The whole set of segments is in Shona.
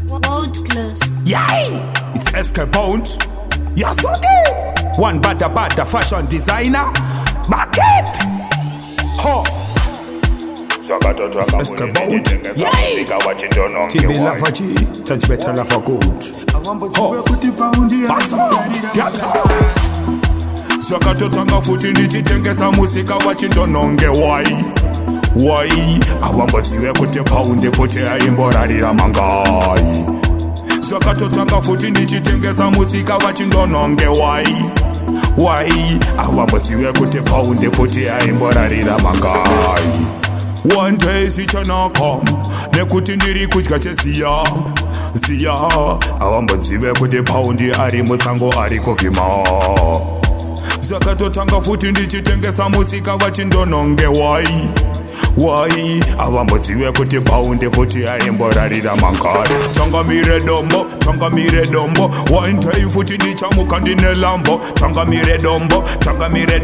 World class. Yay! It's SK Pound. Yes, okay. One bada fashion designer. Market. Ho. SK Pound. Yay! TB Lavaji. Touch better lava gold. Ho. Basa. Gata. Zakatotanga futi ndichitengesa musika wachindononge wai awambosiwe kuti paundi futi aimborarira mangai zakatotanga futi ndichitengesa musika wachindononge wai awambosiwe kuti paundi futi aimborarira mangai. One day sichanaka nekuti ndiri kudya cheziya awambozive kuti paundi ari mutsango ari kuvhima zakatotanga futi ndichitengesa musika wachindononge wai avambozive kuti paundi futi aimborarira mangai. Changamire dombo one day futi ndichamuka ndine lambo. Changamire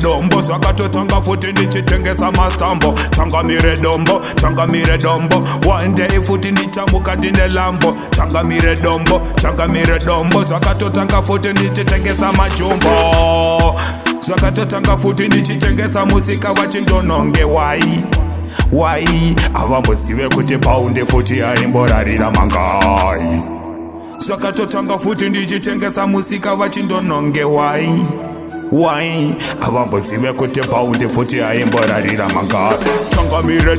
dombo zakatotanga futi ndichitengesa mastambo. Changamire dombo one day futi ndichamuka ndine lambo. Changamire dombo zakatotanga futi ndichitengesa majumbo. Zakatotanga futi ndichitengesa musika wachindononge wai avambosive kuti paundi futi aimborarira mangai. Zakatotanga futi ndichitengesa musika wachindononge wai avambosive kuti paundi futi aimborarira mangai. Changamire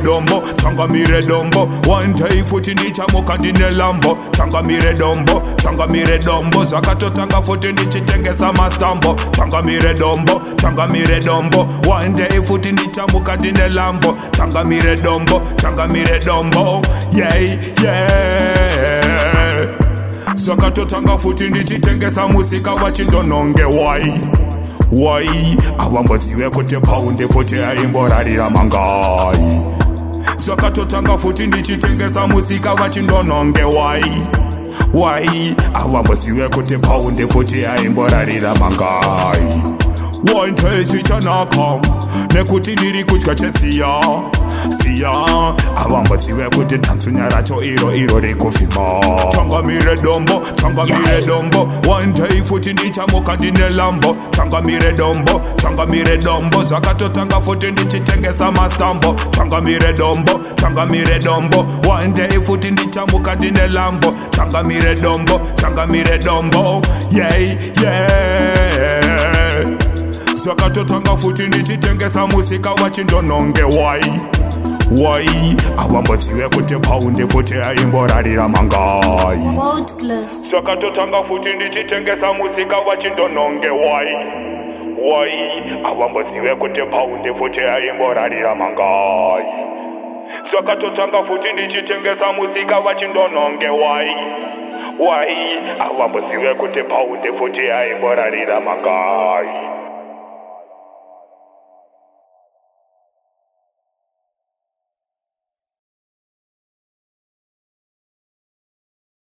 dombo one day futi ndichamuka ndine lambo. Changamire dombo zakatotanga futi ndichitengesa mastambo. Changamire dombo one day futi ndichamuka ndine lambo. Changamire dombo yeah zakatotanga futi ndichitengesa musika wachindononge wai avambosiwe kuti paundi futi aimborarira mangai. Zakatotanga futi ndichitengesa musika wachindononge wai avambosiwe kuti paundi futi aimborarira mangai. One day sichanaka nekuti ndiri kudya cheziya avambosiwe kuti tansunya racho iro rikuvhima. Changamire dombo one day futi ndichamuka ndine lambo. Changamire dombo zakatotanga futi ndichitengesa mastambo. Changamire dombo one day futi ndichamuka ndine lambo. Changamire dombo yeah zakatotanga futi ndichitengesa musika wachindononge wai avambosiwe kuti paundi futi aimborarira mangai. World class. Zakatotanga futi ndichitengesa musika wachindononge wai avambosiwe kuti paundi futi aimborarira mangai. Zakatotanga futi ndichitengesa musika wachindononge wai avambosiwe kuti paundi futi aimborarira mangai.